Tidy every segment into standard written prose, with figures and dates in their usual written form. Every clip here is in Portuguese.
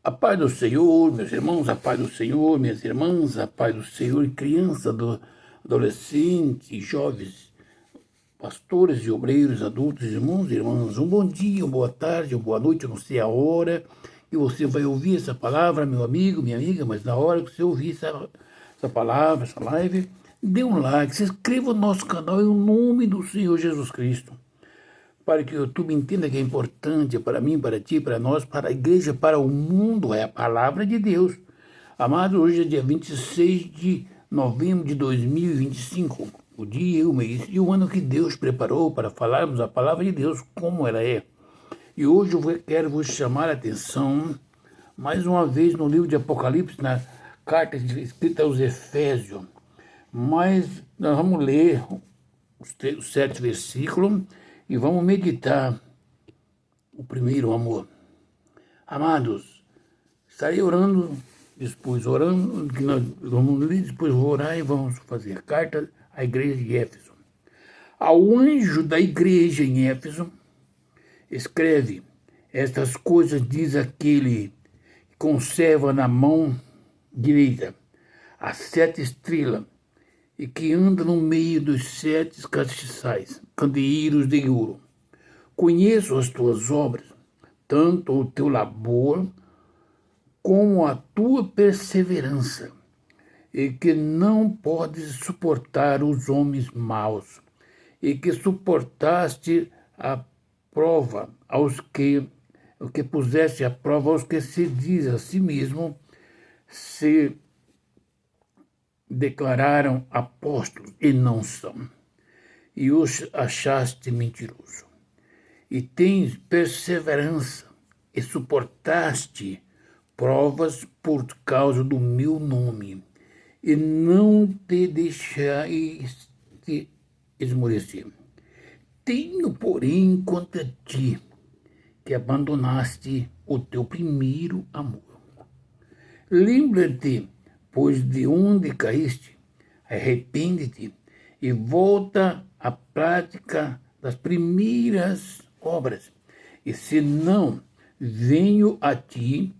A paz do Senhor, meus irmãos, a paz do Senhor, minhas irmãs, a paz do Senhor, criança, adolescentes, jovens, pastores e obreiros, adultos, irmãos e irmãs. Um bom dia, uma boa tarde, uma boa noite, eu não sei a hora que você vai ouvir essa palavra, meu amigo, minha amiga, mas na hora que você ouvir essa palavra, essa live, dê um like, se inscreva no nosso canal em nome do Senhor Jesus Cristo, para que o YouTube entenda que é importante para mim, para ti, para nós, para a igreja, para o mundo, é a palavra de Deus. Amado, hoje é dia 26 de novembro de 2025, o dia, o mês e o ano que Deus preparou para falarmos a palavra de Deus como ela é. E hoje eu quero vos chamar a atenção, mais uma vez, no livro de Apocalipse, na carta escrita aos Efésios. Mas nós vamos ler os 7 versículos e vamos meditar o primeiro, amor. Amados, estarei orando, depois orando, que nós vamos ler, depois vou orar e vamos fazer a carta à igreja de Éfeso. Ao anjo da igreja em Éfeso, escreve: estas coisas diz aquele que conserva na mão direita as 7 estrelas e que anda no meio dos 7 castiçais, candeeiros de ouro. Conheço as tuas obras, tanto o teu labor como a tua perseverança, e que não podes suportar os homens maus, e que suportaste a prova o que puseste à prova aos que se diz a si mesmo se declararam apóstolos e não são, e os achaste mentiroso. E tens perseverança e suportaste provas por causa do meu nome, e não te deixaste esmorecer. Tenho, porém, contra ti que abandonaste o teu primeiro amor. Lembra-te, pois, de onde caíste, arrepende-te e volta à prática das primeiras obras. E se não, venho a ti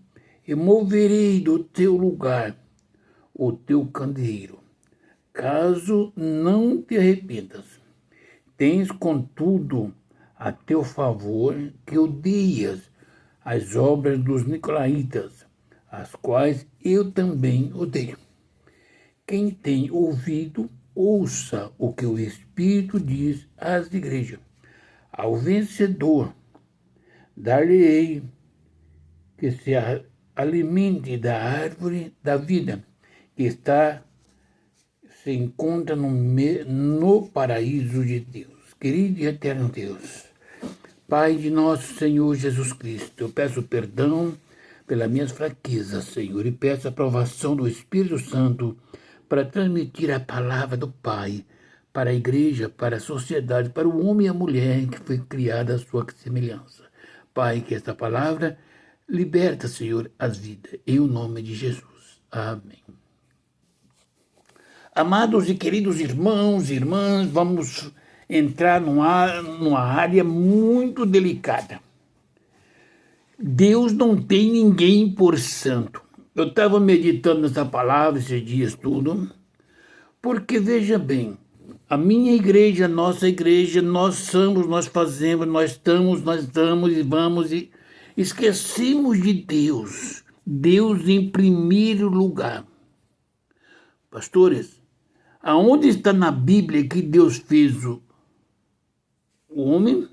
e moverei do teu lugar o teu candeeiro, caso não te arrependas. Tens, contudo, a teu favor que odeias as obras dos nicolaítas, as quais eu também odeio. Quem tem ouvido, ouça o que o Espírito diz às igrejas. Ao vencedor, dar-lhe-ei que se alimente da árvore da vida, que se encontra no paraíso de Deus. Querido e eterno Deus, Pai de nosso Senhor Jesus Cristo, eu peço perdão pelas minhas fraquezas, Senhor, e peço a aprovação do Espírito Santo para transmitir a palavra do Pai para a igreja, para a sociedade, para o homem e a mulher que foi criada à sua semelhança. Pai, que esta palavra liberta, Senhor, as vidas, em o nome de Jesus. Amém. Amados e queridos irmãos e irmãs, vamos entrar numa área muito delicada. Deus não tem ninguém por santo. Eu estava meditando nessa palavra esses dias tudo, porque veja bem, a minha igreja, a nossa igreja, nós somos, nós fazemos, nós estamos e vamos e esquecemos de Deus. Deus em primeiro lugar. Pastores, aonde está na Bíblia que Deus fez o homem?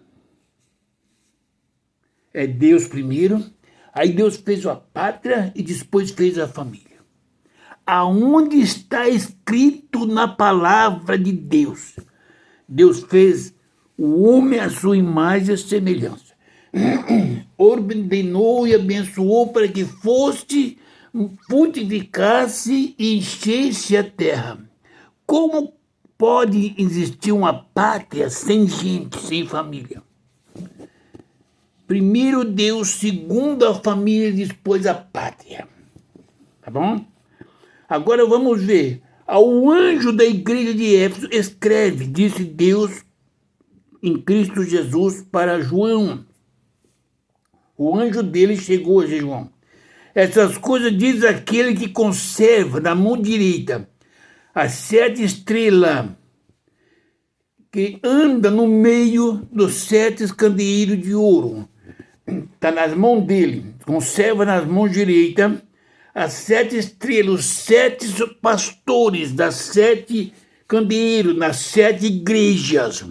É Deus primeiro, aí Deus fez a pátria e depois fez a família. Aonde está escrito na palavra de Deus? Deus fez o homem à sua imagem e semelhança. Ordenou e abençoou para que frutificasse e enchesse a terra. Como pode existir uma pátria sem gente, sem família? Primeiro Deus, segundo a família, depois a pátria. Tá bom? Agora vamos ver. Ao anjo da igreja de Éfeso escreve, disse Deus em Cristo Jesus para João. O anjo dele chegou a João. Essas coisas diz aquele que conserva na mão direita as 7 estrelas, que anda no meio dos 7 candeeiros de ouro. Está nas mãos dele, conserva nas mãos direitas as 7 estrelas, os 7 pastores das 7 candeeiros, nas 7 igrejas.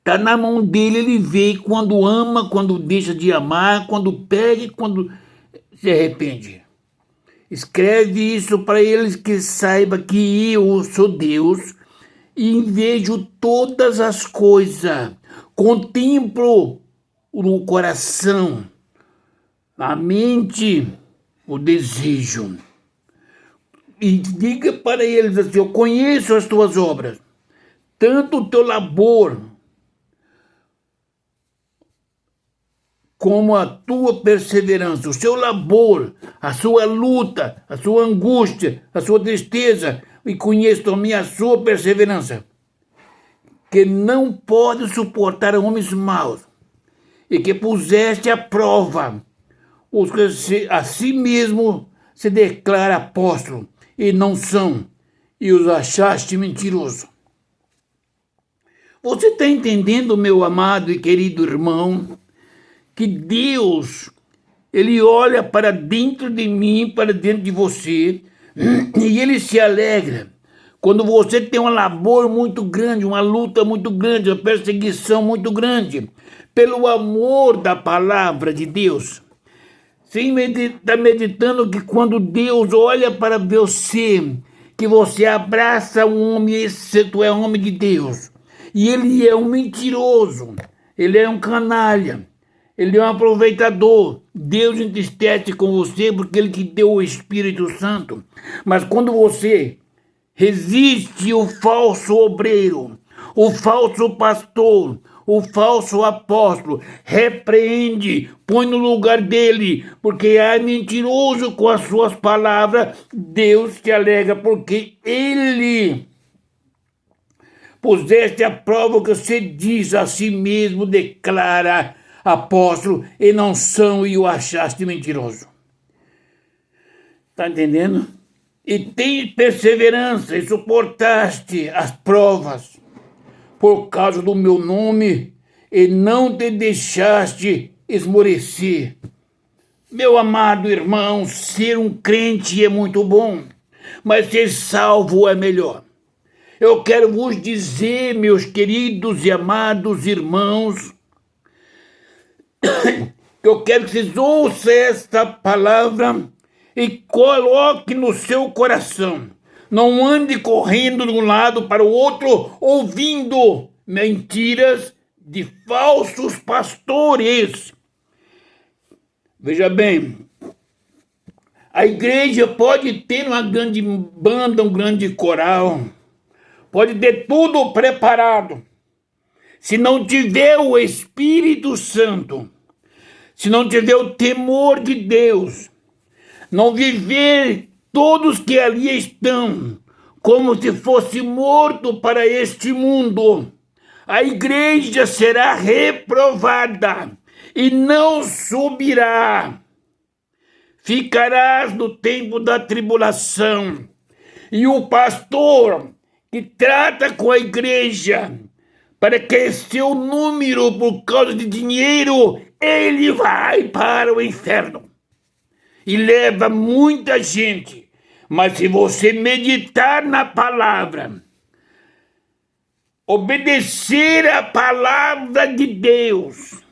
Está na mão dele, ele vê quando ama, quando deixa de amar, quando pega e quando se arrepende. Escreve isso para eles que saiba que eu sou Deus e vejo todas as coisas. Contemplo no coração, na mente, o desejo. E diga para eles assim: eu conheço as tuas obras, tanto o teu labor como a tua perseverança, o seu labor, a sua luta, a sua angústia, a sua tristeza, e conheço também a sua perseverança, que não pode suportar homens maus, e que puseste à prova os que a si mesmo se declara apóstolo, e não são, e os achaste mentiroso. Você está entendendo, meu amado e querido irmão, que Deus, Ele olha para dentro de mim, para dentro de você, e Ele se alegra quando você tem uma labor muito grande, uma luta muito grande, uma perseguição muito grande, pelo amor da palavra de Deus. Sem estar meditando que quando Deus olha para você, que você abraça um homem, esse tu é homem de Deus, e ele é um mentiroso, ele é um canalha, ele é um aproveitador. Deus entristece com você porque ele te deu o Espírito Santo. Mas quando você resiste o falso obreiro, o falso pastor, o falso apóstolo, repreende, põe no lugar dele, porque é mentiroso com as suas palavras, Deus te alega porque ele puseste a prova que você diz a si mesmo, declara apóstolo, e não são, e o achaste mentiroso. Está entendendo? E tem perseverança, e suportaste as provas por causa do meu nome, e não te deixaste esmorecer. Meu amado irmão, ser um crente é muito bom, mas ser salvo é melhor. Eu quero vos dizer, meus queridos e amados irmãos, eu quero que vocês ouçam esta palavra e coloque no seu coração. Não ande correndo de um lado para o outro, ouvindo mentiras de falsos pastores. Veja bem, a igreja pode ter uma grande banda, um grande coral, pode ter tudo preparado. Se não tiver o Espírito Santo, se não tiver o temor de Deus, não viver todos que ali estão como se fosse morto para este mundo, a igreja será reprovada e não subirá. Ficarás no tempo da tribulação. E o pastor que trata com a igreja para crescer o número por causa de dinheiro, ele vai para o inferno e leva muita gente. Mas se você meditar na palavra, obedecer a palavra de Deus,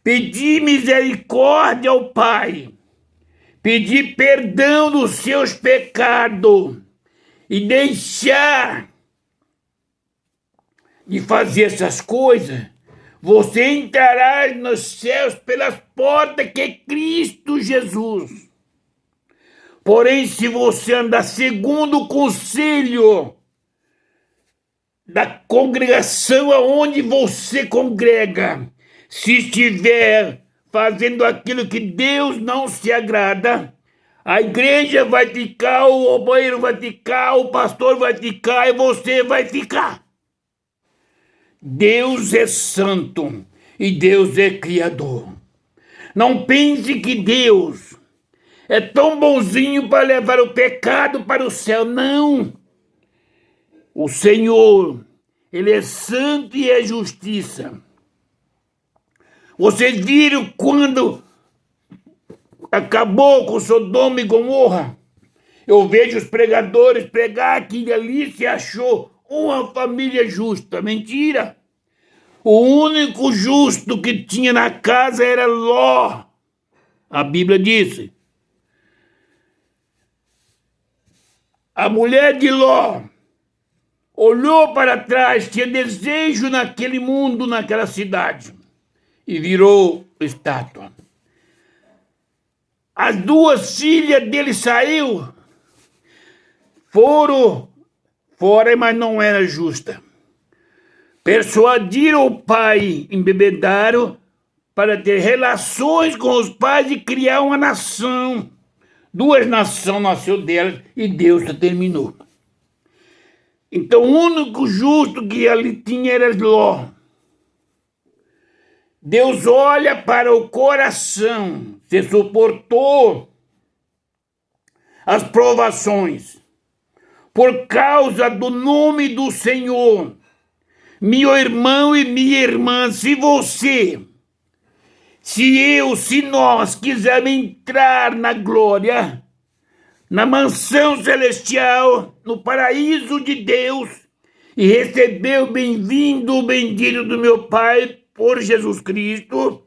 pedir misericórdia ao Pai, pedir perdão dos seus pecados e deixar de fazer essas coisas, você entrará nos céus pelas portas que é Cristo Jesus. Porém, se você andar segundo o conselho da congregação aonde você congrega, se estiver fazendo aquilo que Deus não se agrada, a igreja vai ficar, o obreiro vai ficar, o pastor vai ficar e você vai ficar. Deus é santo e Deus é criador. Não pense que Deus é tão bonzinho para levar o pecado para o céu. Não. O Senhor, Ele é santo e é justiça. Vocês viram quando acabou com Sodoma e Gomorra? Eu vejo os pregadores pregar que ali se achou uma família justa. Mentira! O único justo que tinha na casa era Ló. A Bíblia disse. A mulher de Ló olhou para trás, tinha desejo naquele mundo, naquela cidade, e virou estátua. As duas filhas dele foram fora, mas não era justa. Persuadiram o pai, embebedaram para ter relações com os pais e criar uma nação. Duas nações nasceu delas e Deus terminou. Então o único justo que ali tinha era Ló. Deus olha para o coração. Você suportou as provações por causa do nome do Senhor. Meu irmão e minha irmã, se nós quisermos entrar na glória, na mansão celestial, no paraíso de Deus, e receber o bem-vindo, o bendito do meu Pai, por Jesus Cristo,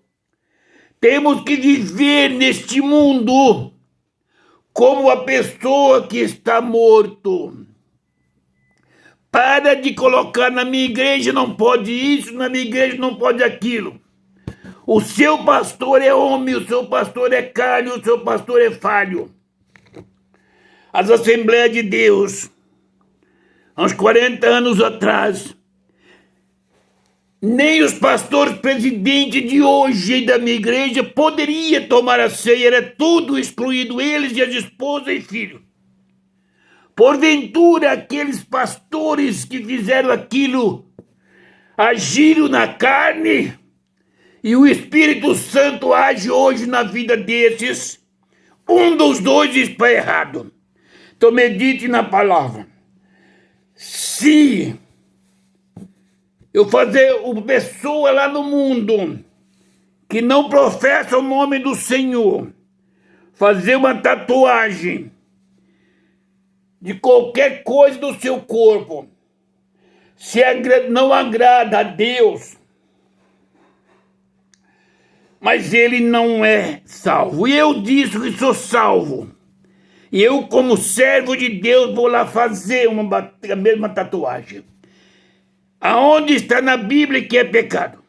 temos que viver neste mundo como a pessoa que está morto. Para de colocar na minha igreja não pode isso, na minha igreja não pode aquilo. O seu pastor é homem, o seu pastor é carne, o seu pastor é falho. As Assembleias de Deus, há uns 40 anos atrás, nem os pastores presidentes de hoje da minha igreja poderiam tomar a ceia, era tudo excluído, eles e as esposas e filhos. Porventura, aqueles pastores que fizeram aquilo agiram na carne e o Espírito Santo age hoje na vida desses, um dos dois está errado. Então medite na palavra. Se eu fazer uma pessoa lá no mundo que não professa o nome do Senhor, fazer uma tatuagem de qualquer coisa do seu corpo, se não agrada a Deus, mas ele não é salvo. E eu disse que sou salvo. E eu, como servo de Deus, vou lá fazer a mesma tatuagem. Aonde está na Bíblia que é pecado?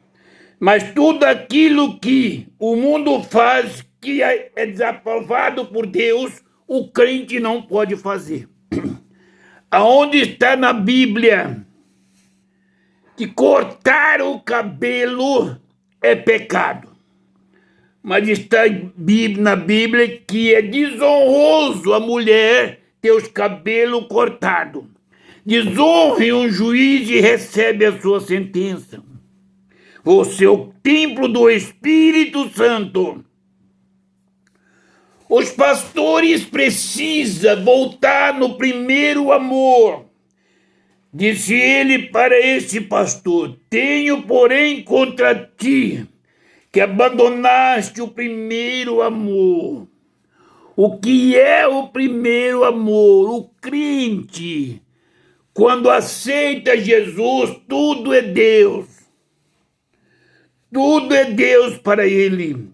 Mas tudo aquilo que o mundo faz, que é desaprovado por Deus, o crente não pode fazer. Aonde está na Bíblia que cortar o cabelo é pecado? Mas está na Bíblia que é desonroso a mulher ter os cabelos cortados. Desonre um juiz e recebe a sua sentença. Você é o templo do Espírito Santo. Os pastores precisam voltar no primeiro amor. Disse ele para esse pastor: tenho, porém, contra ti que abandonaste o primeiro amor. O que é o primeiro amor? O crente, quando aceita Jesus, tudo é Deus. Tudo é Deus para ele.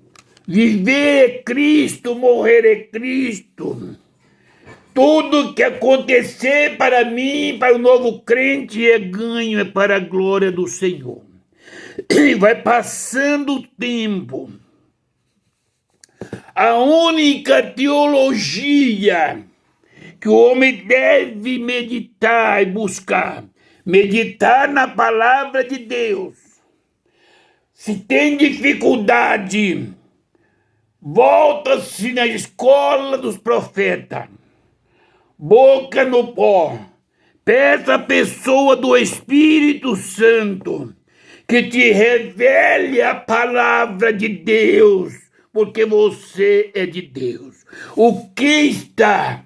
Viver é Cristo, morrer é Cristo. Tudo que acontecer para mim, para o novo crente, é ganho, é para a glória do Senhor. E vai passando o tempo. A única teologia que o homem deve meditar e buscar, meditar na palavra de Deus. Se tem dificuldade, volta-se na escola dos profetas, boca no pó, peça a pessoa do Espírito Santo que te revele a palavra de Deus. porque você é de Deus. O que está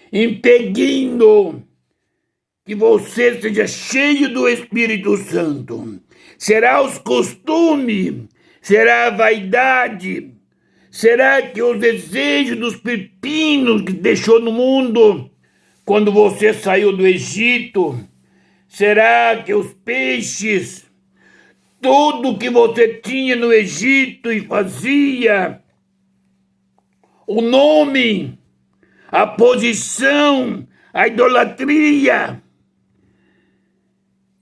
impedindo que você seja cheio do Espírito Santo? Será os costumes? Será a vaidade? Será que os desejos dos pepinos que deixou no mundo quando você saiu do Egito? Será que os peixes, tudo que você tinha no Egito e fazia, o nome, a posição, a idolatria,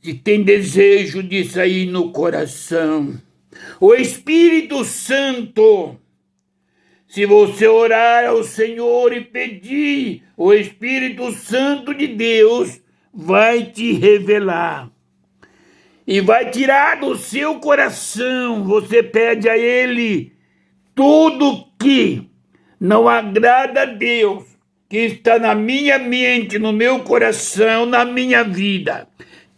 se tem desejo disso aí no coração, o Espírito Santo, se você orar ao Senhor e pedir, o Espírito Santo de Deus vai te revelar e vai tirar do seu coração. Você pede a Ele tudo que não agrada a Deus, que está na minha mente, no meu coração, na minha vida.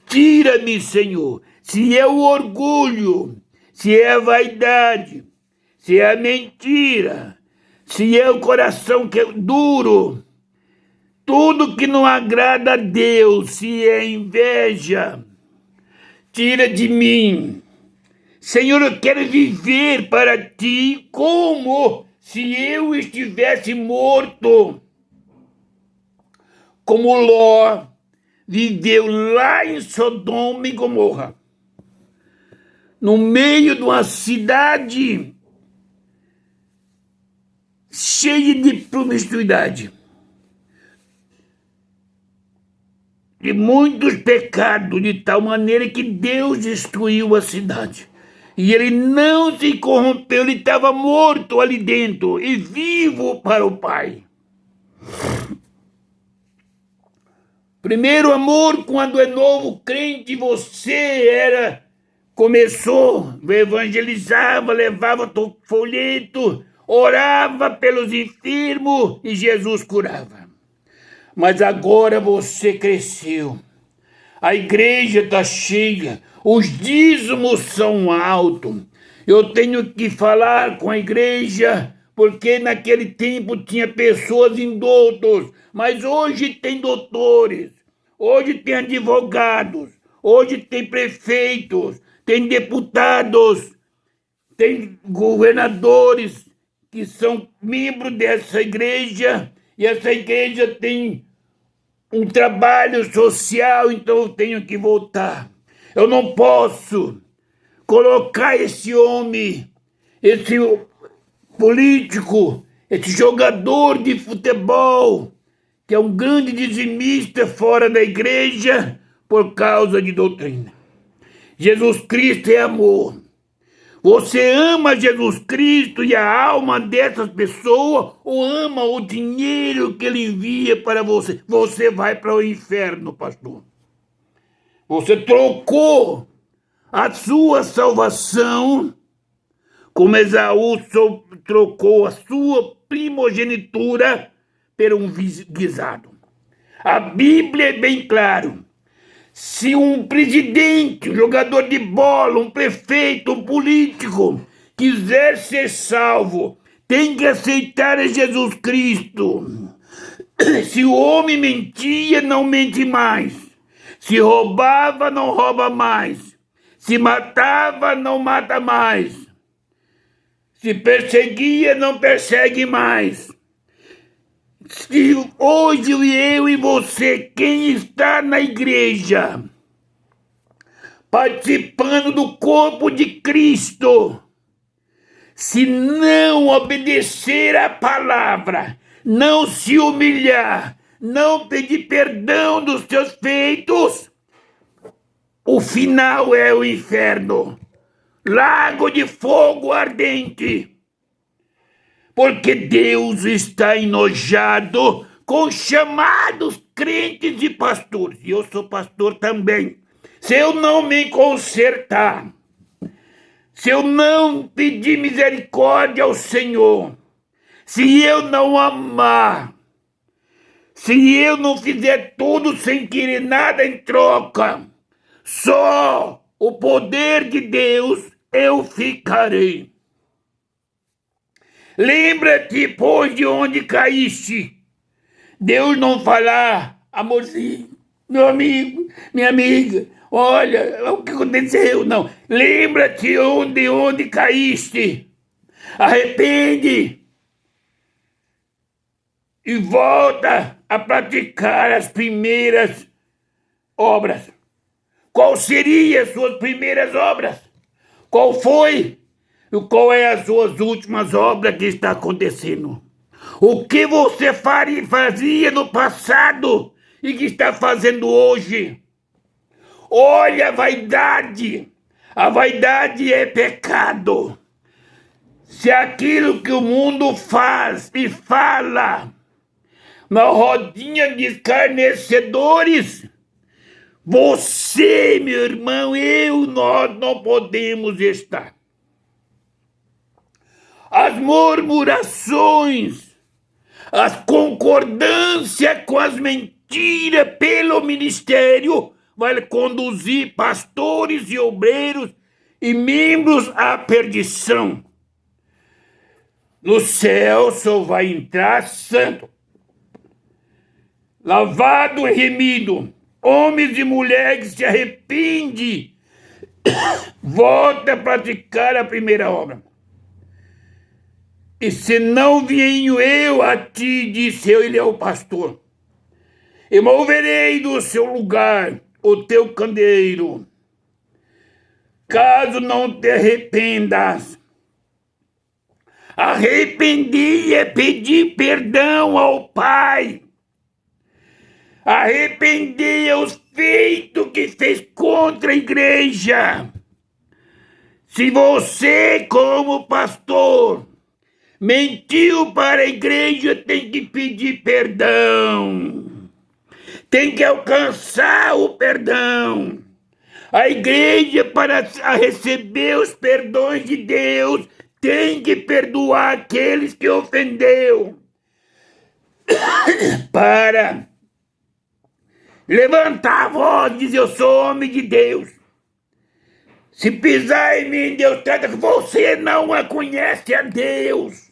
Tira-me, Senhor, se é o orgulho, se é a vaidade, se é a mentira, se é o coração que é duro, tudo que não agrada a Deus, se é inveja, tira de mim. Senhor, eu quero viver para Ti como se eu estivesse morto, como Ló viveu lá em Sodoma e Gomorra, no meio de uma cidade cheia de promiscuidade, de muitos pecados, de tal maneira que Deus destruiu a cidade. E ele não se corrompeu, ele estava morto ali dentro e vivo para o Pai. Primeiro amor, quando é novo crente, você começou, evangelizava, levava folheto, orava pelos enfermos e Jesus curava. Mas agora você cresceu, a igreja está cheia, os dízimos são altos. Eu tenho que falar com a igreja, porque naquele tempo tinha pessoas indoutos, mas hoje tem doutores, hoje tem advogados, hoje tem prefeitos, tem deputados, tem governadores que são membros dessa igreja, e essa igreja tem um trabalho social, então eu tenho que voltar. Eu não posso colocar esse homem, esse político, esse jogador de futebol, que é um grande dizimista fora da igreja, por causa de doutrina. Jesus Cristo é amor. Você ama Jesus Cristo e a alma dessas pessoas, ou ama o dinheiro que ele envia para você? Você vai para o inferno, pastor. Você trocou a sua salvação, como Esaú trocou a sua primogenitura por um guisado. A Bíblia é bem claro. Se um presidente, um jogador de bola, um prefeito, um político quiser ser salvo, tem que aceitar Jesus Cristo. Se o homem mentia, não mente mais. Se roubava, não rouba mais. Se matava, não mata mais. Se perseguia, não persegue mais. Se hoje eu e você, quem está na igreja, participando do corpo de Cristo, se não obedecer à palavra, não se humilhar, não pedir perdão dos seus feitos, o final é o inferno, lago de fogo ardente. Porque Deus está enojado com chamados crentes e pastores. E eu sou pastor também. Se eu não me consertar, se eu não pedir misericórdia ao Senhor, se eu não amar, se eu não fizer tudo sem querer nada em troca, só o poder de Deus eu ficarei. Lembra-te, pois, de onde caíste. Deus não falar, amorzinho, meu amigo, minha amiga, olha o que aconteceu, não. Lembra-te de onde caíste. Arrepende e volta a praticar as primeiras obras. Qual seriam as suas primeiras obras? Qual foi? E qual é as suas últimas obras que está acontecendo? O que você fazia no passado e que está fazendo hoje? Olha a vaidade. A vaidade é pecado. Se aquilo que o mundo faz e fala na rodinha de escarnecedores, você, meu irmão, nós não podemos estar. As murmurações, as concordâncias com as mentiras pelo ministério vai conduzir pastores e obreiros e membros à perdição. No céu só vai entrar santo, lavado e remido, homens e mulheres que se arrependem, volta a praticar a primeira obra. E se não venho eu a ti, disse ele ao pastor, e moverei do seu lugar o teu candeeiro, caso não te arrependas. Arrependi é pedir perdão ao Pai. Arrependi é os feitos que fez contra a igreja. Se você, como pastor, mentiu para a igreja, tem que pedir perdão. Tem que alcançar o perdão. A igreja, para receber os perdões de Deus, tem que perdoar aqueles que ofendeu. Para levantar a voz e dizer, eu sou homem de Deus. Se pisar em mim, Deus trata que você não conhece a Deus.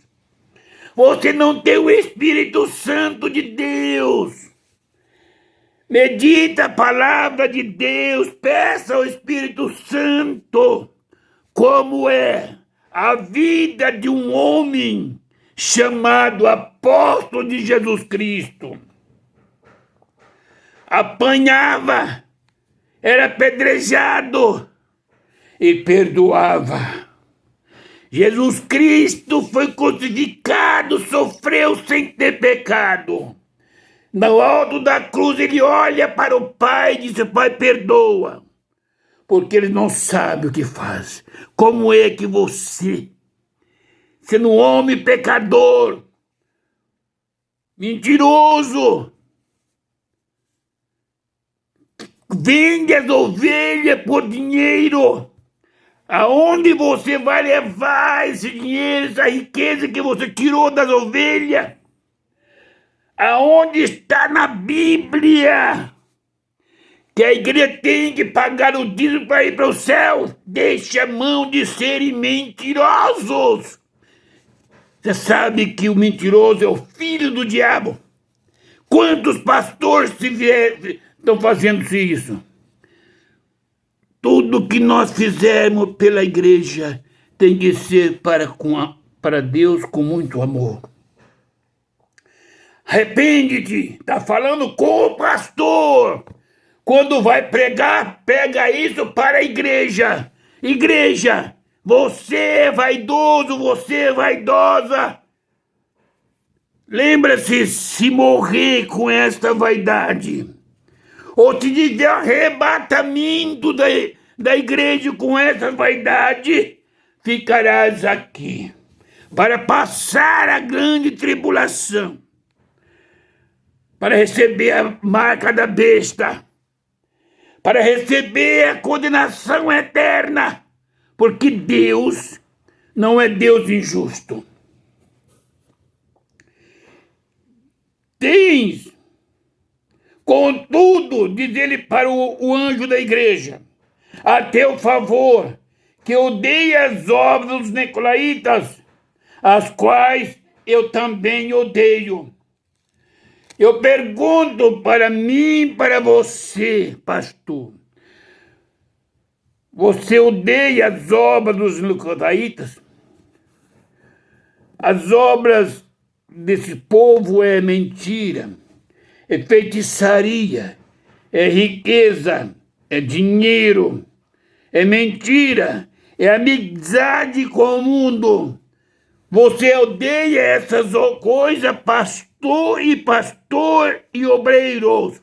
Você não tem o Espírito Santo de Deus. Medita a palavra de Deus, peça ao Espírito Santo como é a vida de um homem chamado apóstolo de Jesus Cristo. Apanhava, era apedrejado e perdoava. Jesus Cristo foi crucificado, sofreu sem ter pecado. No alto da cruz ele olha para o Pai e diz, Pai, perdoa, porque eles não sabem o que faz. Como é que você, sendo um homem pecador, mentiroso, vende as ovelhas por dinheiro? Aonde você vai levar esse dinheiro, essa riqueza que você tirou das ovelhas? Aonde está na Bíblia que a igreja tem que pagar o dízimo para ir para o céu? Deixa a mão de serem mentirosos. Você sabe que o mentiroso é o filho do diabo. Quantos pastores estão fazendo isso? Tudo que nós fizermos pela igreja tem que ser para Deus com muito amor. Arrepende-te, está falando com o pastor. Quando vai pregar, pega isso para a igreja. Igreja, você é vaidoso, você é vaidosa. Lembra-se, se morrer com esta vaidade, ou te dizer arrebatamento da igreja com essa vaidade, ficarás aqui para passar a grande tribulação, para receber a marca da besta, para receber a condenação eterna, porque Deus não é Deus injusto. Tens, contudo, diz ele para o anjo da igreja, a teu favor, que odeia as obras dos nicolaítas, as quais eu também odeio. Eu pergunto para mim e para você, pastor. Você odeia as obras dos nicolaítas? As obras desse povo é mentira, é feitiçaria, é riqueza, é dinheiro, é mentira, é amizade com o mundo. Você odeia essas coisas, pastor e obreiros.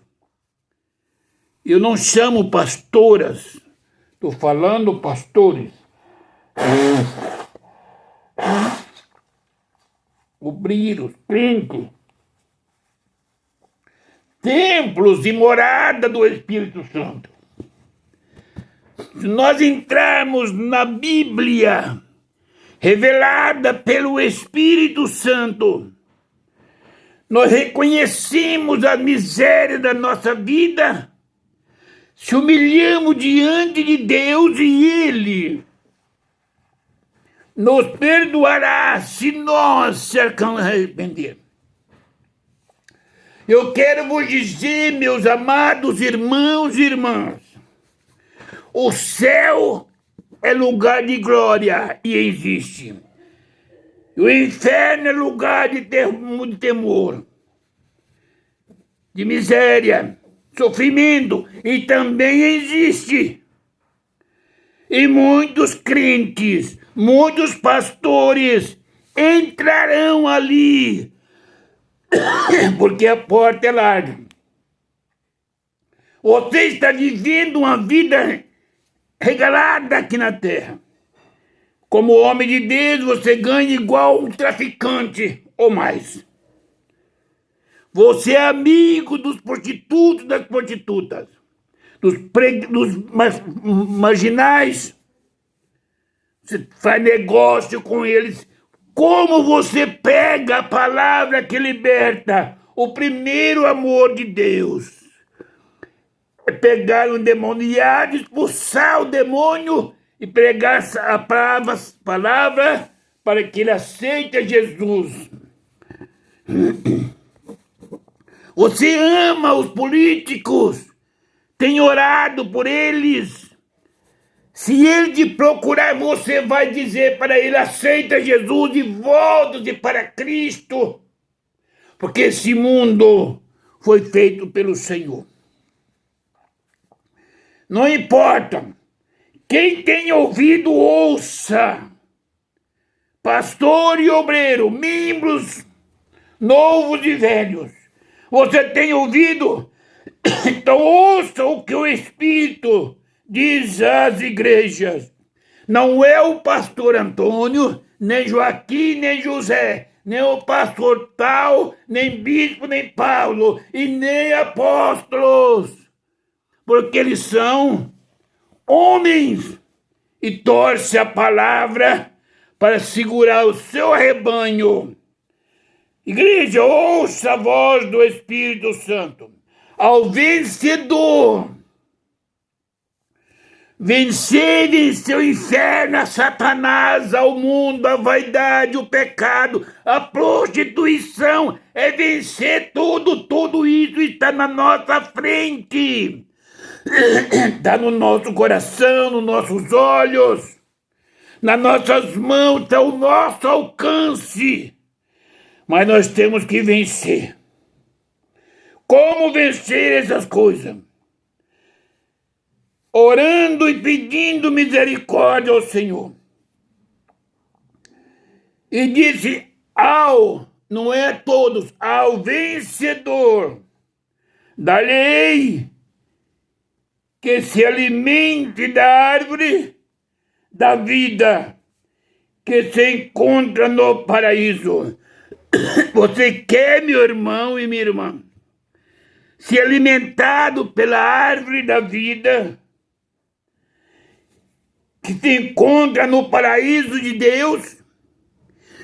Eu não chamo pastoras, estou falando pastores. Obreiros, crentes, templos e morada do Espírito Santo. Se nós entrarmos na Bíblia, revelada pelo Espírito Santo, nós reconhecemos a miséria da nossa vida, se humilhamos diante de Deus e Ele nos perdoará se nós se arrepender. Eu quero vos dizer, meus amados irmãos e irmãs, o céu é lugar de glória e existe. O inferno é lugar de temor, de miséria, sofrimento, e também existe. E muitos crentes, muitos pastores entrarão ali, porque a porta é larga. Você está vivendo uma vida regalada aqui na terra. Como homem de Deus, você ganha igual um traficante ou mais. Você é amigo dos prostitutos, das prostitutas, dos marginais. Você faz negócio com eles. Como você pega a palavra que liberta? O primeiro amor de Deus é pegar um demoniado, expulsar o demônio e pregar a palavra para que ele aceite Jesus. Você ama os políticos, tem orado por eles. Se ele te procurar, você vai dizer para ele: aceita Jesus e volte para Cristo. Porque esse mundo foi feito pelo Senhor. Não importa. Quem tem ouvido, ouça. Pastor e obreiro, membros novos e velhos. Você tem ouvido? Então ouça o que o Espírito diz às igrejas. Não é o pastor Antônio, nem Joaquim, nem José, nem o pastor tal, nem bispo, nem Paulo, e nem apóstolos, porque eles são homens e torce a palavra para segurar o seu rebanho. Igreja, ouça a voz do Espírito Santo. Ao vencedor, venceu o inferno, a Satanás, ao mundo, a vaidade, o pecado, a prostituição, é vencer tudo isso está na nossa frente. Está no nosso coração, nos nossos olhos, nas nossas mãos, está o nosso alcance. Mas nós temos que vencer. Como vencer essas coisas? Orando e pedindo misericórdia ao Senhor. E disse não é a todos, ao vencedor da lei, que se alimente da árvore da vida, que se encontra no paraíso. Você quer, meu irmão e minha irmã, se alimentado pela árvore da vida, que se encontra no paraíso de Deus?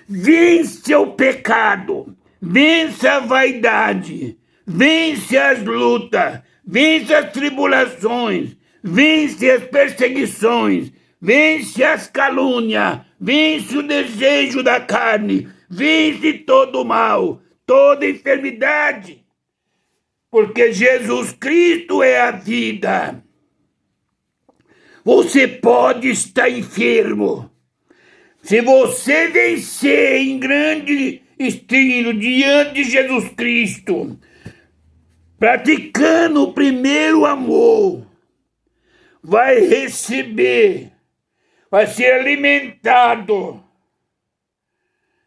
Vence o pecado, vence a vaidade, vence as lutas, vence as tribulações, vence as perseguições, vence as calúnias, vence o desejo da carne, vence todo o mal, toda enfermidade, porque Jesus Cristo é a vida. Você pode estar enfermo. Se você vencer em grande estilo diante de Jesus Cristo, praticando o primeiro amor, vai receber, vai ser alimentado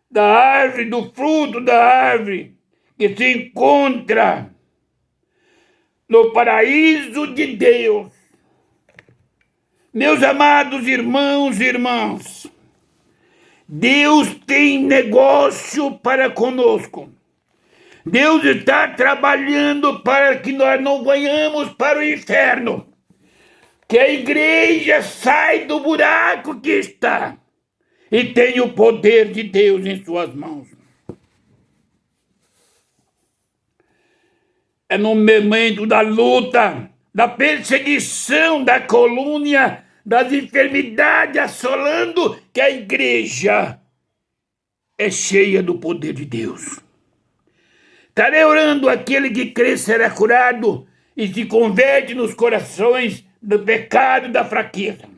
da árvore, do fruto da árvore que se encontra no paraíso de Deus. Meus amados irmãos e irmãs, Deus tem negócio para conosco. Deus está trabalhando para que nós não venhamos para o inferno. Que a igreja saia do buraco que está e tenha o poder de Deus em suas mãos. É no momento da luta, da perseguição, da calúnia, das enfermidades assolando, que a igreja é cheia do poder de Deus. Estarei orando, aquele que crê será curado e se converte nos corações do pecado e da fraqueza.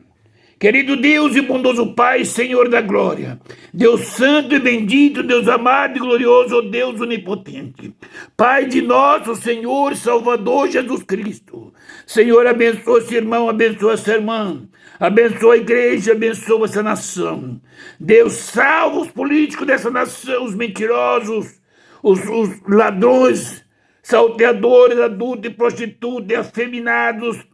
Querido Deus e bondoso Pai, Senhor da glória, Deus santo e bendito, Deus amado e glorioso, Deus onipotente, Pai de nosso Senhor Salvador Jesus Cristo. Senhor, abençoa esse irmão, abençoa essa irmã, abençoa a igreja, abençoa essa nação. Deus, salva os políticos dessa nação, os mentirosos, os ladrões, salteadores, adultos e prostitutas, afeminados,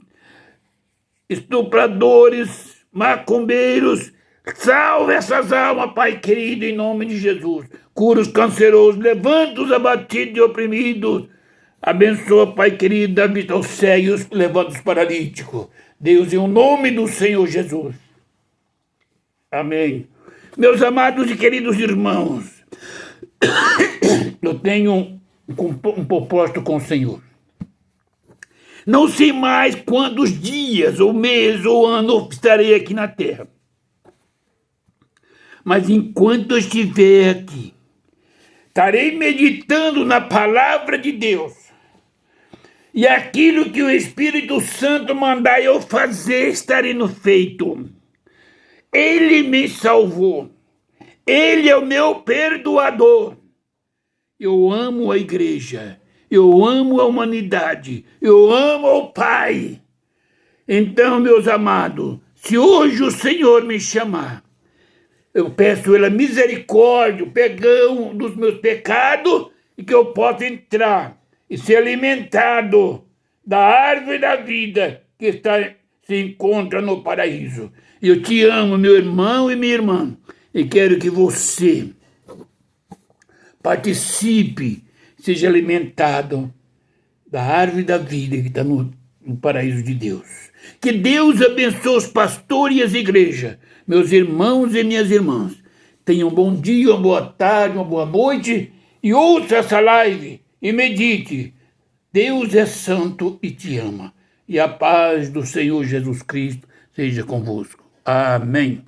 estupradores, macumbeiros. Salve essas almas, Pai querido, em nome de Jesus. Cura os cancerosos, levanta os abatidos e oprimidos. Abençoa, Pai querido, dá vista aos cegos, levanta os paralíticos. Deus, em o nome do Senhor Jesus. Amém. Meus amados e queridos irmãos, eu tenho um propósito com o Senhor. Não sei mais quantos dias, ou meses, ou anos estarei aqui na terra. Mas enquanto eu estiver aqui, estarei meditando na palavra de Deus. E aquilo que o Espírito Santo mandar eu fazer, estarei no feito. Ele me salvou. Ele é o meu perdoador. Eu amo a igreja. Eu amo a humanidade, eu amo ao Pai. Então, meus amados, se hoje o Senhor me chamar, eu peço Ele a misericórdia, o perdão dos meus pecados, e que eu possa entrar e ser alimentado da árvore da vida que se encontra no paraíso. Eu te amo, meu irmão e minha irmã, e quero que você participe, seja alimentado da árvore da vida que está no paraíso de Deus. Que Deus abençoe os pastores e as igrejas, meus irmãos e minhas irmãs. Tenham um bom dia, uma boa tarde, uma boa noite, e ouça essa live e medite. Deus é santo e te ama. E a paz do Senhor Jesus Cristo seja convosco. Amém.